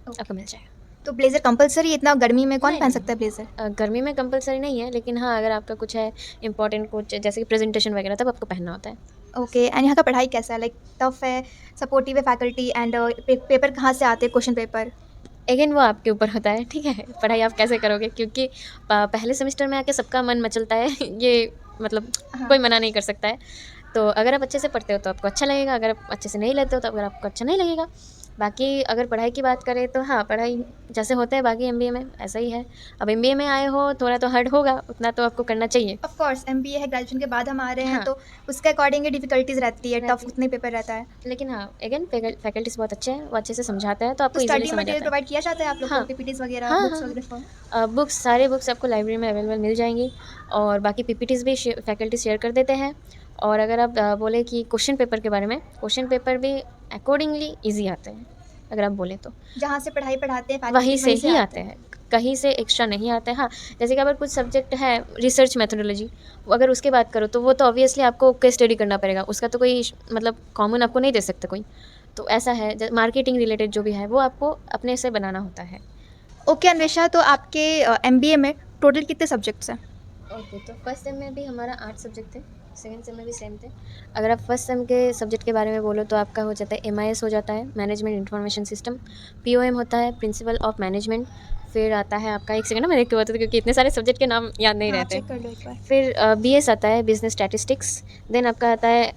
okay.
आपको मिल जाएगा।
तो ब्लेज़र कंपल्सरी इतना गर्मी में कौन
नहीं,
पहन
नहीं।
सकता है ब्लेज़र?
गर्मी में कंपल्सरी नहीं है, लेकिन हाँ, अगर आपका कुछ है इम्पोर्टेंट, कुछ जैसे कि प्रेजेंटेशन वगैरह, तब आपको पहनना होता है।
ओके। एंड यहाँ का पढ़ाई कैसा है? लाइक टफ है, सपोर्टिव है फैकल्टी एंड पेपर कहाँ से आते हैं, क्वेश्चन पेपर?
अगेन वो आपके ऊपर होता है, ठीक है? पढ़ाई आप कैसे करोगे, क्योंकि पहले सेमेस्टर में आके सबका मन मचलता है ये मतलब
हाँ।
कोई मना नहीं कर सकता है। तो अगर आप अच्छे से पढ़ते हो तो आपको अच्छा लगेगा, अगर आप अच्छे से नहीं लेते हो तो अगर आपको अच्छा नहीं लगेगा। बाकी अगर पढ़ाई की बात करें तो हाँ, पढ़ाई जैसे होता है बाकी एमबीए में ऐसा ही है। अब एमबीए में आए हो, थोड़ा तो हार्ड होगा, उतना तो आपको करना चाहिए।
ऑफ कोर्स एमबीए है, ग्रेजुएशन के बाद हम आ रहे हैं
हाँ।
तो उसके अकॉर्डिंग ही डिफिकल्टीज रहती है, टफ
रहती है।
उतने पेपर रहता है।
लेकिन हाँ, अगेन फैकल्टीज़ बहुत अच्छे हैं, वो अच्छे से समझाते हैं, तो आपको
तो
ईज़िली
स्टडी
समझ
मटेरियल
आता है।
प्रोवाइड किया जाता है आप लोग को,
हाँ।
पीपीटीज वगैरह,
हाँ,
बुक्स
हाँ,
वगैरह?
बुक्स, सारे बुक्स आपको लाइब्रेरी में अवेलेबल मिल जाएंगी, और बाकी पीपीटीज़ भी फैकल्टी शेयर कर देते हैं। और अगर आप बोले कि क्वेश्चन पेपर के बारे में, क्वेश्चन पेपर भी अकॉर्डिंगली ईजी आते हैं, अगर आप बोलें तो।
जहाँ से पढ़ाई पढ़ाते हैं
वहीं
फैकल्टी
से ही आते हैं, कहीं से एक्स्ट्रा नहीं आते हैं। हाँ, जैसे कि अगर कुछ सब्जेक्ट है रिसर्च मेथोडोलॉजी, अगर उसकी बात करो तो वो तो ऑब्वियसली आपको केस स्टडी करना पड़ेगा, उसका तो कोई मतलब कॉमन आपको नहीं दे सकता कोई। तो ऐसा है, मार्केटिंग रिलेटेड जो भी है वो आपको अपने से बनाना होता है।
ओके अन्वेषा, तो आपके एमबीए में टोटल कितने सब्जेक्ट्स हैं?
ओके, तो फर्स्ट सेम में भी हमारा 8 सब्जेक्ट थे, सेकंड सेम में भी सेम थे। अगर आप फर्स्ट सेम के सब्जेक्ट के बारे में बोलो तो आपका हो जाता है एमआईएस हो जाता है, मैनेजमेंट इंफॉर्मेशन सिस्टम, पीओएम होता है, प्रिंसिपल ऑफ मैनेजमेंट, फिर आता है आपका, एक सेकंड ना मैं देख के बताती हूँ क्योंकि इतने सारे सब्जेक्ट के नाम याद नहीं
हाँ,
रहते।
चेक कर लो एक बार।
फिर बीएस आता है, बिजनेस स्टैटिस्टिक्स, देन आपका आता है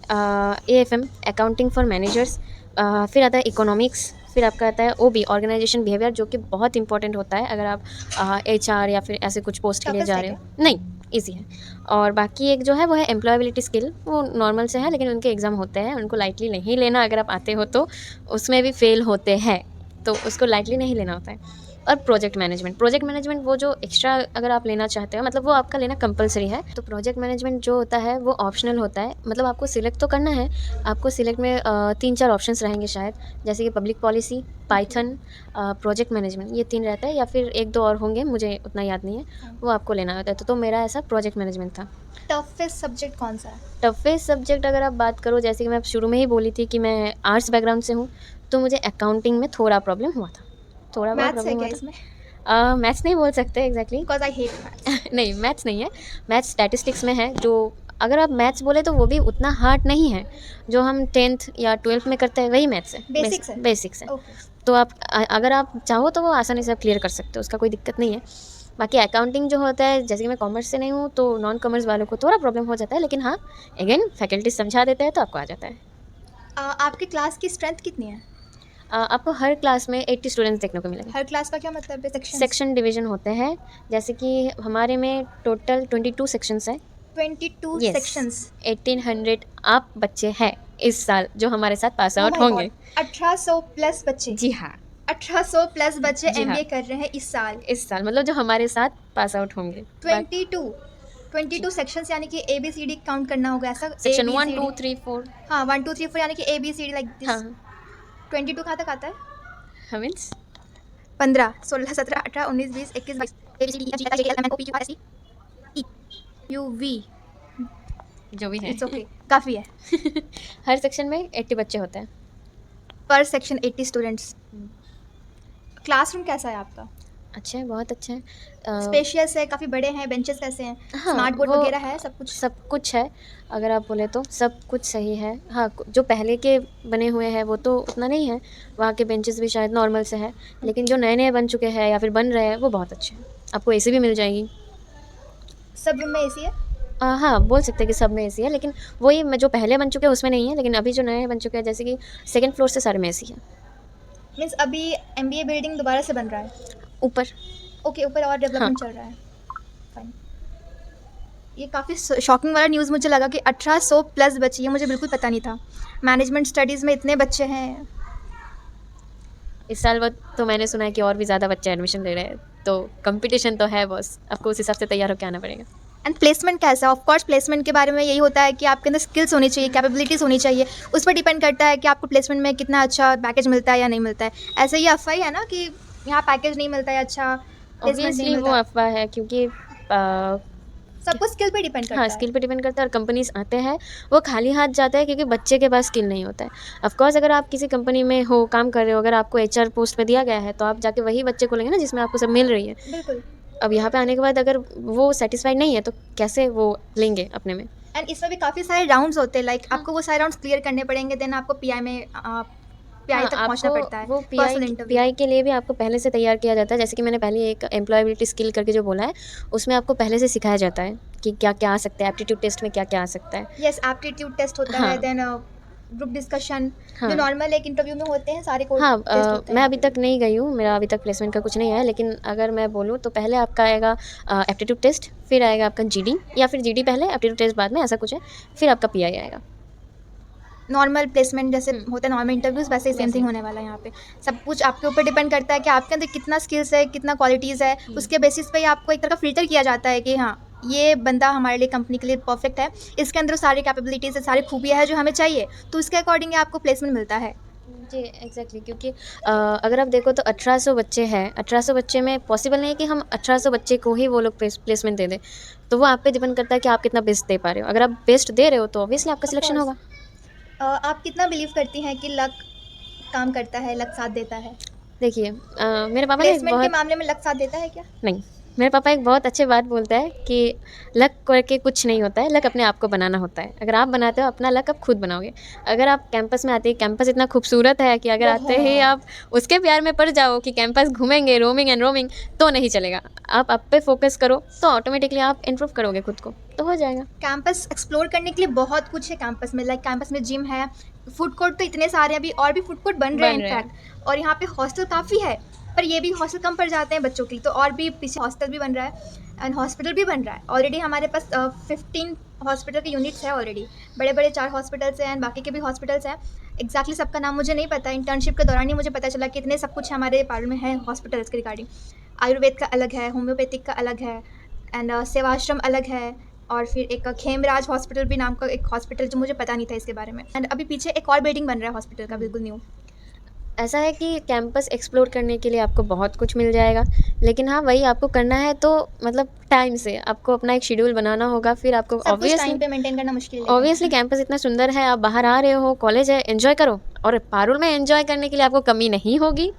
एएफएम, अकाउंटिंग फॉर मैनेजर्स, फिर आता है इकोनॉमिक्स, फिर आपका आता है ओबी, ऑर्गेनाइजेशन बिहेवियर, जो कि बहुत इंपॉर्टेंट होता है अगर आप एचआर या फिर ऐसे कुछ पोस्ट के लिए
Toughest
जा
है
रहे हो। नहीं, ईजी है। और बाकी एक जो है वो है एम्प्लॉयबिलिटी स्किल, वो नॉर्मल से है लेकिन उनके एग्ज़ाम होते हैं, उनको लाइटली नहीं लेना। अगर आप आते हो तो उसमें भी फेल होते हैं, तो उसको लाइटली नहीं लेना होता है। और प्रोजेक्ट मैनेजमेंट वो जो एक्स्ट्रा अगर आप लेना चाहते हो, मतलब वो आपका लेना कंपलसरी है। तो प्रोजेक्ट मैनेजमेंट जो होता है वो ऑप्शनल होता है, मतलब आपको सिलेक्ट तो करना है। आपको सिलेक्ट में 3-4 ऑप्शंस रहेंगे शायद, जैसे कि public policy, Python, project management, ये 3 रहता है, या फिर 1-2 और होंगे, मुझे उतना याद नहीं है, वो आपको लेना होता है। तो मेरा ऐसा प्रोजेक्ट मैनेजमेंट था।
टफेस्ट सब्जेक्ट कौन सा है?
टफेस्ट सब्जेक्ट अगर आप बात करो, जैसे कि मैं शुरू में ही बोली थी कि मैं आर्ट्स बैकग्राउंड से हूँ, तो मुझे अकाउंटिंग में थोड़ा प्रॉब्लम हुआ था, थोड़ा बहुत
मैथ्स है
प्रॉब्लम हुआ
क्या
था।
इसमें?
मैथ्स नहीं बोल सकते exactly,
because I hate maths.
नहीं मैथ्स नहीं है, मैथ्स स्टैटिस्टिक्स में है। जो अगर आप मैथ्स बोले तो वो भी उतना हार्ड नहीं है, जो हम 10th या 12th में करते हैं वही मैथ्स है,
बेसिक्स है।
बेसिक्स है।
ओके।
तो आप अगर आप चाहो तो वो आसानी से आप क्लियर कर सकते हो, उसका कोई दिक्कत नहीं है। बाकी अकाउंटिंग जो होता है, जैसे कि मैं कॉमर्स से नहीं हूँ तो नॉन कॉमर्स वालों को थोड़ा प्रॉब्लम हो जाता है, लेकिन हाँ अगेन फैकल्टी समझा देते हैं तो आपको आ जाता है।
आपकी क्लास की स्ट्रेंथ कितनी है?
आपको हर क्लास में 80 स्टूडेंट्स देखने को मिलेंगे।
हर क्लास का क्या मतलब है?
सेक्शन डिवीजन होते हैं, जैसे कि हमारे में टोटल 22 सेक्शंस है।
22
यस,
सेक्शंस।
1800 आप बच्चे हैं इस साल जो हमारे साथ पास
ओह
आउट
माय
होंगे।
गॉड, 1800 प्लस बच्चे।
जी हाँ,
1800 प्लस बच्चे
जी हाँ।
एमबीए कर रहे हैं इस साल।
इस साल मतलब जो हमारे साथ पास आउट होंगे।
22 सेक्शंस, यानी कि ABCD काउंट करना होगा ऐसा?
Section 1
ABCD।
2 3 4।
हाँ, 1 2 3 4 यानी कि ABCD लाइक दिस।
हाँ
22 कहाँ तक आता है?
हाँ means
15 16 17 18 19 20 21 22 ABCD E F G H I J K L M N O P Q R S T E U V।
जो भी है
इट्स ओके, काफ़ी है।
हर सेक्शन में 80 बच्चे होते हैं।
पर सेक्शन 80 स्टूडेंट्स। क्लासरूम कैसा है आपका?
अच्छा है, बहुत अच्छा है।
स्पेशियस है? काफ़ी बड़े हैं? बेंचेस कैसे हैं?
हाँ,
स्मार्ट बोर्ड
वो
वगैरह है? सब कुछ?
सब कुछ है, अगर आप बोले तो सब कुछ सही है। हाँ, जो पहले के बने हुए हैं वो तो उतना नहीं है, वहाँ के बेंचेस भी शायद नॉर्मल से है, लेकिन जो नए नए बन चुके हैं या फिर बन रहे हैं वो बहुत अच्छे हैं। आपको एसी भी मिल जाएगी।
सब रूम में एसी है?
हाँ, बोल सकते हैं कि सब में एसी है, लेकिन वही जो पहले बन चुके हैं उसमें नहीं है, लेकिन अभी जो नए बन चुके हैं जैसे कि 2nd फ्लोर से सारे में एसी है।
मीन्स अभी एमबीए बिल्डिंग दोबारा से बन रहा है?
ऊपर
ओके, ऊपर और डेवलपमेंट चल रहा है। फाइन। ये काफ़ी शॉकिंग वाला न्यूज़ मुझे लगा कि 1800 प्लस बच्चे, ये मुझे बिल्कुल पता नहीं था। मैनेजमेंट स्टडीज़ में इतने बच्चे हैं।
इस साल तो मैंने सुना है कि और भी ज़्यादा बच्चे एडमिशन ले रहे हैं, तो कंपटीशन तो है बॉस, आपको उस हिसाब से तैयार होकर आना पड़ेगा।
एंड प्लेसमेंट कैसा है? ऑफ कोर्स प्लेसमेंट के बारे में यही होता है कि आपके अंदर स्किल्स होनी चाहिए, कैपेबिलिटीज़ होनी चाहिए, उस पर डिपेंड करता है कि आपको प्लेसमेंट में कितना अच्छा पैकेज मिलता है या नहीं मिलता है। ऐसे ही अफवाह ही है ना कि यहाँ पैकेज नहीं मिलता है, अच्छा प्लेसमेंट नहीं
ऑब्वियसली वो
मिलता।
अफवाह है, क्योंकि
सब कुछ स्किल पे डिपेंड करता
हाँ
है।
स्किल पे डिपेंड करता है, और कंपनीज आते हैं वो खाली हाथ जाता है क्योंकि बच्चे के पास स्किल नहीं होता है। ऑफकोर्स अगर आप किसी कंपनी में हो, काम कर रहे हो, अगर आपको एचआर पोस्ट पे दिया गया है तो आप जाके वही बच्चे को लेंगे ना जिसमें आपको सब मिल रही है।
बिल्कुल।
अब यहाँ पे आने के बाद अगर वो सेटिस्फाइड नहीं है तो कैसे वो लेंगे अपने में।
एंड इसमें भी काफ़ी सारे राउंड्स होते हैं, लाइक
हाँ।
आपको वो सारे राउंड्स क्लियर करने पड़ेंगे, देन आपको पीआई में पीआई तक पहुंचना
आपको
पड़ता है।
वो
पर्सनल इंटरव्यू।
पीआई के लिए भी आपको पहले से तैयार किया जाता है, जैसे कि मैंने पहले एक एम्प्लॉयबिलिटी स्किल करके जो बोला है उसमें आपको पहले से सिखाया जाता है कि क्या क्या आ सकता है, एप्टीट्यूड टेस्ट में क्या क्या आ सकता है।
यस, एप्टीट्यूड टेस्ट होता है,
हाँ।
देन ग्रुप डिस्कशन,
हाँ।
जो नॉर्मल एक इंटरव्यू में होते हैं सारे कोड
हाँ,
टेस्ट होते
मैं
हैं।
अभी तक नहीं गई हूँ, मेरा अभी तक प्लेसमेंट का कुछ नहीं आया, लेकिन अगर मैं बोलूँ तो पहले आपका आएगा एप्टीट्यूड टेस्ट, फिर आएगा आपका जीडी, या फिर जीडी पहले एप्टीट्यूड टेस्ट बाद में, ऐसा कुछ है, फिर आपका पीआई आएगा।
नॉर्मल प्लेसमेंट जैसे होता है नॉर्मल इंटरव्यूज, वैसे ही सेम थिंग होने वाला है यहाँ पे। सब कुछ आपके ऊपर डिपेंड करता है कि आपके अंदर कितना स्किल्स है, कितना क्वालिटीज़ है, उसके बेसिस पे ही आपको एक तरह का फिल्टर किया जाता है कि हाँ ये बंदा हमारे लिए कंपनी के लिए परफेक्ट है, इसके अंदर सारी कैपेबिलिटीज़ है, सारी खूबियाँ है जो हमें चाहिए, तो उसके अकॉर्डिंग आपको प्लेसमेंट मिलता है।
जी एग्जैक्टली, क्योंकि अगर आप देखो तो 1800 बच्चे हैं, 1800 बच्चे में पॉसिबल नहीं है कि हम 1800 बच्चे को ही वो लोग प्लेसमेंट दे दें, तो वो आप पे डिपेंड करता है कि आप कितना बेस्ट दे पा रहे हो। अगर आप बेस्ट दे रहे हो तो ऑब्वियसली आपका
Of
सिलेक्शन
course.
होगा।
आप कितना बिलीव करती हैं कि लक काम करता है, लक साथ देता है?
देखिए मेरे पापा ने एक
प्लेसमेंट के
बहुत
मामले में लक साथ देता है क्या?
नहीं, मेरे पापा एक बहुत अच्छी बात बोलते हैं कि लक करके कुछ नहीं होता है, लक अपने आप को बनाना होता है। अगर आप बनाते हो अपना लक आप खुद बनाओगे। अगर आप कैंपस में आते ही कैंपस इतना खूबसूरत है कि अगर आते ही आप उसके प्यार में पड़ जाओ कि कैंपस घूमेंगे, रोमिंग एंड रोमिंग, तो नहीं चलेगा। आप पे फोकस करो तो ऑटोमेटिकली आप इम्प्रूव करोगे खुद को, तो हो जाएगा।
कैंपस एक्सप्लोर करने के लिए बहुत कुछ है कैंपस में, लाइक कैंपस में जिम है, फूड कोर्ट तो इतने सारे हैं, अभी और भी फूड कोर्ट बन रहे हैं
बन रहे हैं।
इनफैक्ट, और यहाँ पे हॉस्टल काफ़ी है, पर ये भी हॉस्टल कम पड़ जाते हैं बच्चों के लिए, तो और भी पीछे हॉस्टल भी बन रहा है एंड हॉस्पिटल भी बन रहा है। ऑलरेडी हमारे पास 15 हॉस्पिटल के यूनिट्स है ऑलरेडी, बड़े बड़े 4 हॉस्पिटल्स हैं एंड बाकी के भी हॉस्पिटल्स हैं। एग्जैक्टली सबका नाम मुझे नहीं पता, इंटर्नशिप के दौरान ही मुझे पता चला कि इतने सब कुछ हमारे पारुल में है हॉस्पिटल्स के रिगार्डिंग। आयुर्वेद का अलग है, होम्योपैथिक का अलग है एंड सेवाश्रम अलग है, और फिर एक खेमराज हॉस्पिटल भी नाम का एक हॉस्पिटल जो मुझे पता नहीं था इसके बारे में, एंड अभी पीछे एक और बिल्डिंग बन रहा है हॉस्पिटल का बिल्कुल न्यू।
ऐसा है कि कैंपस एक्सप्लोर करने के लिए आपको बहुत कुछ मिल जाएगा, लेकिन हाँ वही आपको करना है तो मतलब टाइम से आपको अपना एक शेड्यूल बनाना होगा। फिर आपको
सब कुछ
ऑब्वियसली
टाइम पे मेंटेन करना मुश्किल है।
ऑब्वियसली कैंपस इतना सुंदर है, आप बाहर आ रहे हो, कॉलेज है, एंजॉय करो। और पारुल में एंजॉय करने के लिए आपको कमी नहीं होगी।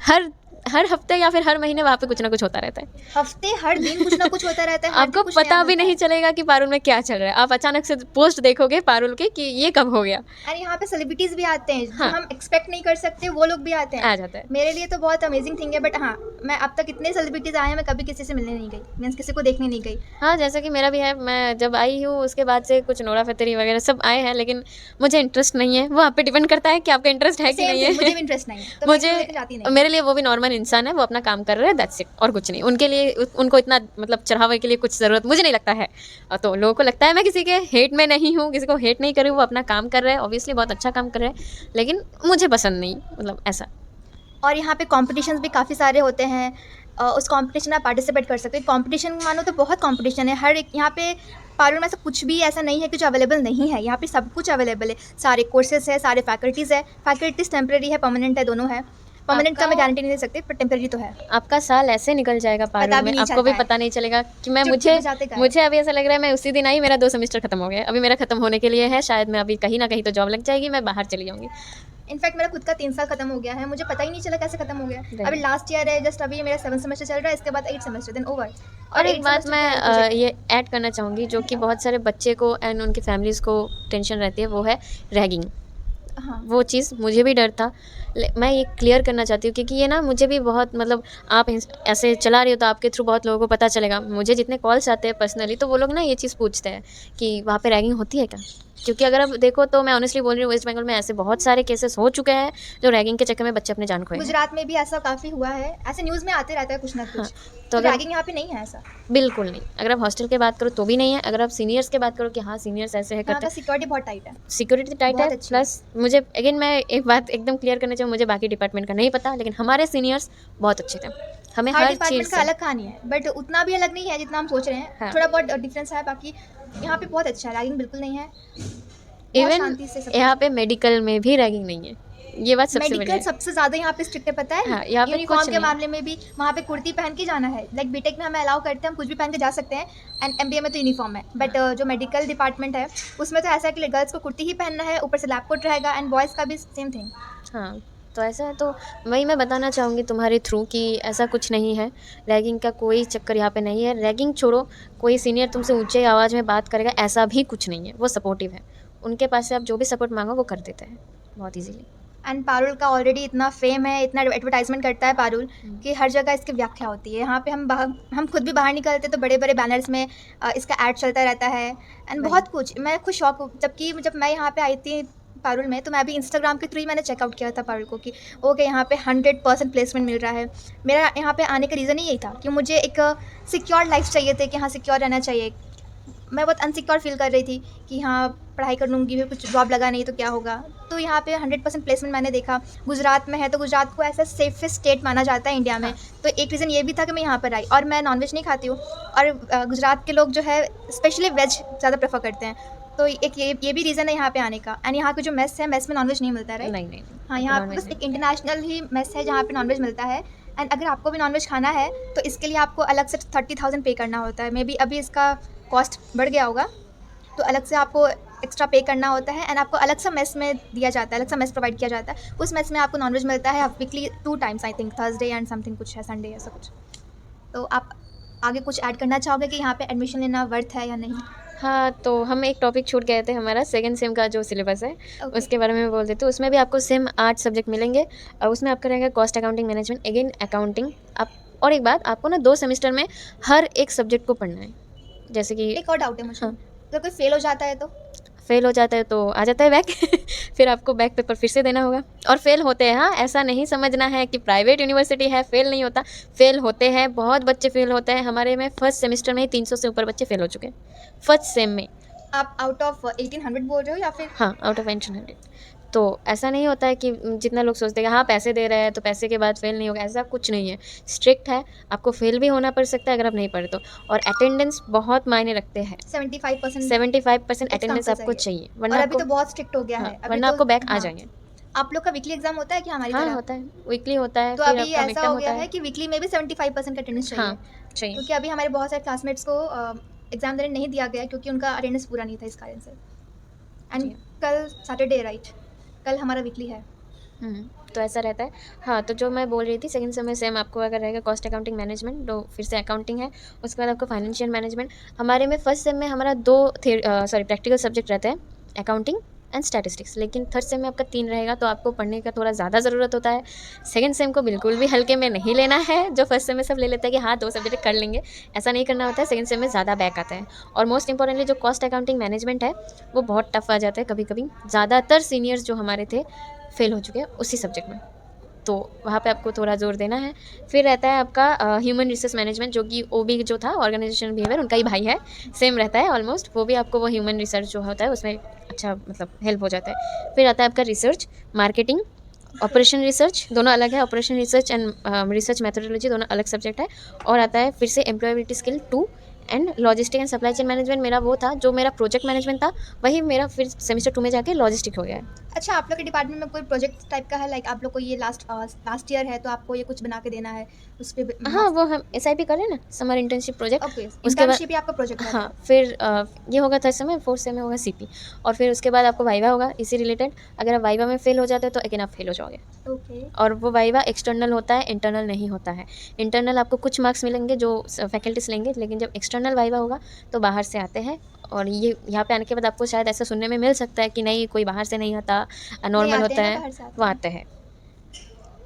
हर हफ्ते या फिर हर महीने वहाँ पे कुछ ना कुछ होता रहता है।
हफ्ते हर दिन कुछ ना कुछ होता रहता है, हर
आपको
दिन कुछ
पता
नया
भी
होता
नहीं
है।
चलेगा कि पारुल में क्या चल रहा है। आप अचानक से पोस्ट देखोगे पारुल के कि ये कब हो गया,
और यहाँ पे सेलिब्रिटीज भी आते हैं
हाँ।
जो हम एक्सपेक्ट नहीं कर सकते, वो लोग भी आते हैं।
आ जाता है।
मेरे लिए तो बहुत अमेजिंग थिंग है, बट हाँ मैं अब तक इतने सेलिब्रिटीज आए हैं, मैं कभी किसी से मिलने नहीं गई, मीन्स किसी को देखने नहीं गई।
हाँ जैसे कि मेरा भी है, मैं जब आई हूँ उसके बाद से कुछ नोरा फतेही वगैरह सब आए हैं, लेकिन मुझे इंटरेस्ट नहीं है। वो आप पे डिपेंड करता है कि आपका इंटरेस्ट है कि
Same
नहीं
thing, मुझे
है।
भी इंटरेस्ट नहीं है, तो मैं किसी को लेकर जाती
मुझे
नहीं।
मेरे लिए वो भी नॉर्मल इंसान है, वो अपना काम कर रहे हैं, दैट्स इट, और कुछ नहीं। उनके लिए उनको इतना मतलब चढ़ावे के लिए कुछ ज़रूरत मुझे नहीं लगता है। तो लोगों को लगता है मैं किसी के हेट में नहीं हूँ, किसी को हेट नहीं कर रही हूँ। वो अपना काम कर रहे हैं, ऑब्वियसली बहुत अच्छा काम कर रहे हैं, लेकिन मुझे पसंद नहीं, मतलब ऐसा।
और यहाँ पे कॉम्पिटिशन्स भी काफ़ी सारे होते हैं, उस कॉम्पिटिशन में आप पार्टिसिपेट कर सकते हो। कॉम्पिटिशन मानो तो बहुत कॉम्पिटिशन है, हर एक यहाँ पे पारुल में ऐसा कुछ भी ऐसा नहीं है कि जो अवेलेबल नहीं है। यहाँ पे सब कुछ अवेलेबल है, सारे कोर्सेज है, सारे फैकल्टीज़ है। फैकल्टीज़ टेम्प्रेरी है, परमानेंट है, दोनों है। परमानेंट का मैं गारंटी नहीं दे सकती, पर टेम्प्रेरी तो है।
आपका साल ऐसे निकल जाएगा
पता
पारुल
भी
में,
नहीं
आपको भी
चलता है।
पता नहीं चलेगा कि मैं
चुटकी बजाते का है।
मुझे अभी ऐसा लग रहा है मैं उसी दिन आई, मेरा 2 सेमेस्टर खत्म हो गया। अभी मेरा खत्म होने के लिए है, शायद मैं अभी कहीं ना कहीं तो जॉब लग जाएगी, मैं बाहर चली जाऊंगी।
इनफैक्ट मेरा खुद का 3 साल खत्म हो गया है, मुझे पता ही नहीं चला कैसे खत्म हो गया।
Right.
अभी लास्ट ईयर है, जस्ट अभी मेरा 7th सेमेस्टर चल रहा है, इसके बाद 8th सेमेस्टर, देन ओवर।
और एक
8th
बात
semester
मैं
का project है।
ये ऐड करना चाहूँगी, जो कि बहुत सारे बच्चे को एंड उनकी फैमिलीज़ को टेंशन रहती है, वो है रैगिंग।
हाँ,
वो चीज़ मुझे भी डर था। मैं ये क्लियर करना चाहती हूँ क्योंकि ये ना मुझे भी बहुत मतलब आप ऐसे चला रही हो तो आपके थ्रू बहुत लोगों को पता चलेगा। मुझे जितने कॉल्स आते हैं पर्सनली, तो वो लोग ना ये चीज़ पूछते हैं कि वहाँ पे रैगिंग होती है क्या? क्योंकि अगर आप देखो तो मैं ऑनेस्टली बोल रही हूँ, वेस्ट बंगाल में ऐसे बहुत सारे केसेस हो चुके हैं जो रैगिंग के चक्कर में बच्चे अपने जान खोए हैं।
गुजरात में भी ऐसा काफ़ी हुआ है, ऐसे न्यूज़ में आते रहता है कुछ ना कुछ।
हाँ,
तो
तो अगर
रैगिंग यहाँ पे नहीं है ऐसा।
बिल्कुल नहीं। अगर आप हॉस्टल की बात करो तो भी नहीं है। अगर आप सीनियर्स की बात करो कि हाँ सीनियर्स ऐसे है
यहाँ
करते
का
हैं,
सिक्योरिटी बहुत टाइट है।
सिक्योरिटी टाइट है।
बहुत अच्छी
प्लस मुझे अगेन मैं एक बात एकदम क्लियर करना चाहूँ, मुझे बाकी डिपार्टमेंट का नहीं पता, लेकिन हमारे सीनियर्स बहुत अच्छे थे। हमें
हर
हर
डिपार्टमेंट
चीज़
का
से
अलग कहानी है, बट उतना भी अलग नहीं है जितना हम सोच रहे हैं।
हाँ।
थोड़ा बहुत डिफरेंस है, बाकी यहाँ पे बहुत अच्छा है, रैगिंग बिल्कुल नहीं है। बहुत
इवन
शांति से सब
यहाँ पे मेडिकल में भी रैगिंग नहीं है, ये बात सबसे बड़ी
मेडिकल
है।
सबसे ज़्यादा यहाँ पे स्ट्रिक्ट है, पता है।
हाँ, यहाँ पे
यूनिफॉर्म
कुछ
के
नहीं।
मामले में भी वहाँ पे कुर्ती पहन के जाना है, लाइक बीटेक में हमें अलाउ करते हैं, हम कुछ भी पहन के जा सकते हैं, एंड एमबीए में तो यूनिफॉर्म है। बट जो मेडिकल डिपार्टमेंट है उसमें तो ऐसा है कि गर्ल्स को कुर्ती ही पहनना है, ऊपर से लैब कोट रहेगा, एंड बॉयज़ का भी सेम थिंग।
हाँ, तो ऐसा है। तो वही मैं बताना चाहूँगी तुम्हारे थ्रू कि ऐसा कुछ नहीं है, रैगिंग का कोई चक्कर यहाँ पे नहीं है। रैगिंग छोड़ो, कोई सीनियर तुमसे ऊंचे आवाज़ में बात करेगा ऐसा भी कुछ नहीं है, वो सपोर्टिव है। उनके पास से आप जो भी सपोर्ट मांगो वो कर देते हैं बहुत ईजीली।
एंड पारुल का ऑलरेडी इतना फेम है, इतना एडवर्टाइजमेंट करता है पारुल कि हर जगह इसकी व्याख्या होती है। यहाँ पे हम खुद भी बाहर निकलते तो बड़े बड़े बैनर्स में इसका ऐड चलता रहता है, एंड बहुत कुछ। मैं खुद शौक हूँ, जब मैं यहाँ पे आई थी पारुल में, तो मैं भी इंस्टाग्राम के थ्रू ही मैंने चेकआउट किया था पारुल को कि ओके यहाँ पे 100% प्लेसमेंट मिल रहा है। मेरा यहाँ पे आने का रीज़न ही यही था कि मुझे एक सिक्योर लाइफ चाहिए थे, कि हाँ सिक्योर रहना चाहिए। मैं बहुत अनसिक्योर फील कर रही थी कि हाँ पढ़ाई कर लूँगी, फिर कुछ जॉब लगा नहीं तो क्या होगा। तो यहाँ पे 100% प्लेसमेंट मैंने देखा। गुजरात में है तो गुजरात को ऐसा सेफेस्ट स्टेट माना जाता है इंडिया में, तो एक रीज़न ये भी था कि मैं यहाँ पर आई। और मैं नॉनवेज नहीं खाती हूँ, और गुजरात के लोग जो है स्पेशली वेज ज़्यादा प्रेफर करते हैं, तो एक ये भी रीज़न है यहाँ पे आने का। एंड यहाँ की जो मेस है, मेस में नॉनवेज नहीं मिलता है, राइट?
नहीं
हाँ, यहाँ पे
non-veg
बस
नहीं।
एक इंटरनेशनल ही मेस है जहाँ पे नॉनवेज मिलता है। एंड अगर आपको भी नॉनवेज खाना है तो इसके लिए आपको अलग से 30,000 पे करना होता है। मे बी अभी इसका कॉस्ट बढ़ गया होगा, तो अलग से आपको एक्स्ट्रा पे करना होता है एंड आपको अलग सा मेस में दिया जाता है, अलग सा मेस प्रोवाइड किया जाता है। उस मेस में आपको नॉनवेज मिलता है weekly 2 times, I think Thursday and something कुछ है, संडे ऐसा कुछ। तो आप आगे कुछ ऐड करना चाहोगे कि यहाँ पे एडमिशन लेना वर्थ है या नहीं?
हाँ, तो हम एक टॉपिक छूट गए थे, हमारा सेकंड सेम का जो सिलेबस है
ओके।
उसके बारे में मैं बोल देती हूँ। उसमें भी आपको सेम 8 सब्जेक्ट मिलेंगे और उसमें आपका रहेगा cost accounting management, again accounting. आप और एक बात, आपको ना 2 सेमेस्टर में हर एक सब्जेक्ट को पढ़ना है। जैसे कि
एक और डाउट है मुझे,
हाँ।
अगर कोई फेल हो जाता है तो?
फेल हो जाता है तो आ जाता है बैक फिर आपको बैक पेपर फिर से देना होगा। और फेल होते हैं, हाँ, ऐसा नहीं समझना है कि प्राइवेट यूनिवर्सिटी है फेल नहीं होता, फेल होते हैं, बहुत बच्चे फेल होते हैं। हमारे में फर्स्ट सेमेस्टर में ही 300 से ऊपर बच्चे फेल हो चुके हैं फर्स्ट सेम में।
आप आउट ऑफ 1800 बोल रहे हो या फिर?
हाँ, आउट ऑफ 1800। तो ऐसा नहीं होता है कि जितना लोग सोचते हैं कि हाँ पैसे दे रहे हैं तो पैसे के बाद फेल नहीं होगा, ऐसा कुछ नहीं है। स्ट्रिक्ट है, आपको फेल भी होना पड़ सकता है अगर आप नहीं पढ़े तो। और अटेंडेंस बहुत मायने रखते हैं,
75%?
75% अटेंडेंस आपको चाहिए,
और
वरना
अभी
आपको
तो बहुत स्ट्रिक्ट हो गया
हाँ,
है अभी
वरना
तो,
आपको बैक आ
हाँ।
जाएंगे।
आप लोग का वीकली एग्जाम होता है कि हमारी
हाँ
तरह?
होता है, वीकली होता है,
तो
फिर
अभी
आपका
ऐसा
मिड-टर्म
हो
होता
गया है
है।
कि वीकली में भी 75% अटेंडेंस चाहिए।
हाँ, चाहिए।
क्योंकि अभी हमारे बहुत सारे क्लासमेट्स को एग्जाम देने नहीं दिया गया क्योंकि उनका अटेंडेंस पूरा नहीं था इस कारण से। एंड
जी।
कल सैटरडे, राइट? कल हमारा वीकली है।
तो ऐसा रहता है। हाँ, तो जो मैं बोल रही थी सेकंड सेम में सेम आपको अगर रहेगा कॉस्ट अकाउंटिंग मैनेजमेंट, तो फिर से अकाउंटिंग है। उसके बाद आपको फाइनेंशियल मैनेजमेंट। हमारे में फर्स्ट सेम में हमारा 2 प्रैक्टिकल सब्जेक्ट रहते हैं, अकाउंटिंग एंड स्टैटिस्टिक्स। लेकिन थर्ड सेम में आपका 3 रहेगा, तो आपको पढ़ने का थोड़ा ज़्यादा ज़रूरत होता है। सेकंड सेम को बिल्कुल भी हल्के में नहीं लेना है, जो फर्स्ट सेम में सब ले लेते हैं कि हाँ 2 सब्जेक्ट कर लेंगे, ऐसा नहीं करना होता है। सेकंड सेम में ज़्यादा बैक आता है। और मोस्ट इंपॉर्टेंटली जो कॉस्ट अकाउंटिंग मैनेजमेंट है वो बहुत टफ आ जाता है कभी कभी। ज़्यादातर सीनियर्स जो हमारे थे फेल हो चुके हैं उसी सब्जेक्ट में, तो वहाँ पे आपको थोड़ा जोर देना है। फिर रहता है आपका ह्यूमन रिसोर्स मैनेजमेंट, जो कि OB जो था ऑर्गेनाइजेशन बिहेवियर, उनका ही भाई है, सेम रहता है ऑलमोस्ट। वो भी आपको वो ह्यूमन रिसर्च जो होता है उसमें अच्छा मतलब हेल्प हो जाता है। फिर आता है आपका रिसर्च, मार्केटिंग, ऑपरेशन रिसर्च, दोनों अलग है। Operation research and research methodology दोनों अलग सब्जेक्ट है। और आता है फिर से employability skill 2 and logistic and supply chain management. मेरा वो था, जो मेरा प्रोजेक्ट मैनेजमेंट था, वही मेरा फिर सेमेस्टर 2 में जाके लॉजिस्टिक हो गया है।
अच्छा, आप लोग के डिपार्टमेंट में कोई प्रोजेक्ट टाइप का है, लाइक आप लोग को ये लास्ट ईयर है तो आपको ये कुछ बना के देना है उस पे?
हाँ, वो हम SIP कर रहे हैं ना, समर इंटर्नशिप प्रोजेक्ट।
ओके,
उसके बाद
इंटर्नशिप ही आपका प्रोजेक्ट है?
हाँ, फिर ये होगा थर्ड सेम में, फोर्थ सेम में होगा CP। और फिर उसके बाद आपको वाइवा होगा इसी रिलेटेड। अगर आप वाइवा में फेल हो जाते हो तो अगेन आप फेल हो जाओगे।
ओके।
और वो वाइवा एक्सटर्नल होता है, इंटरनल नहीं होता है। इंटरनल आपको कुछ मार्क्स मिलेंगे जो फैकल्टीज लेंगे, लेकिन जब एक्सटर्नल वाइवा होगा तो बाहर से आते हैं। और ये यहाँ पे आने के बाद आपको शायद ऐसा सुनने में मिल सकता है कि नहीं कोई बाहर से नहीं आता, नॉर्मल
आते
होता
हैं ना,
है,
बाहर से आते
वो
हैं।
आते हैं।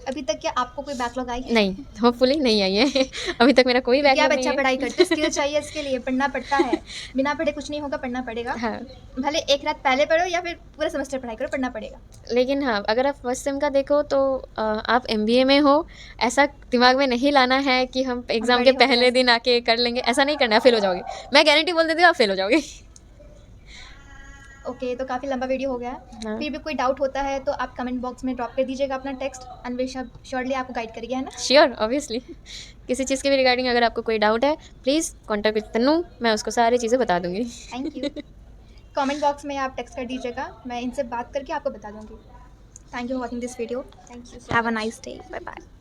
अभी तक क्या आपको कोई बैकलॉग आई?
नहीं, होपफुली नहीं आई है अभी तक मेरा कोई
क्योंकि आप
बैकलॉग
अच्छा
नहीं
पढ़ाई
है।
करते हो, स्किल चाहिए इसके लिए, पढ़ना पड़ता है। बिना पढ़े कुछ नहीं होगा, पढ़ना पड़ेगा।
हाँ,
भले एक रात पहले पढ़ो या फिर पूरा सेमेस्टर पढ़ाई करो, पढ़ना पड़ेगा।
लेकिन हाँ, अगर आप फर्स्ट सेम का देखो तो आप MBA में हो, ऐसा दिमाग में नहीं लाना है कि हम एग्ज़ाम के
बड़े हो
पहले
गए।
दिन आके कर लेंगे, ऐसा नहीं करना है, फेल हो जाओगे। मैं गारंटी बोल देती हूँ, आप फेल हो जाओगे।
ओके, तो काफ़ी लंबा वीडियो हो गया है।
हाँ,
फिर भी कोई डाउट होता है तो आप कमेंट बॉक्स में ड्रॉप कर दीजिएगा अपना टेक्स्ट, अन्वेषा श्योरली आपको गाइड करेगी, है ना?
श्योर, ऑब्वियसली किसी चीज़ के भी रिगार्डिंग अगर आपको कोई डाउट है, प्लीज़ कॉन्टैक्ट विद तन्नू, मैं उसको सारी चीज़ें बता दूँगी।
Thank you. कमेंट बॉक्स में आप टेक्स्ट कर दीजिएगा, मैं इनसे बात करके आपको बता दूँगी। Thank you for watching this video. Thank you. Have a nice day. Bye bye.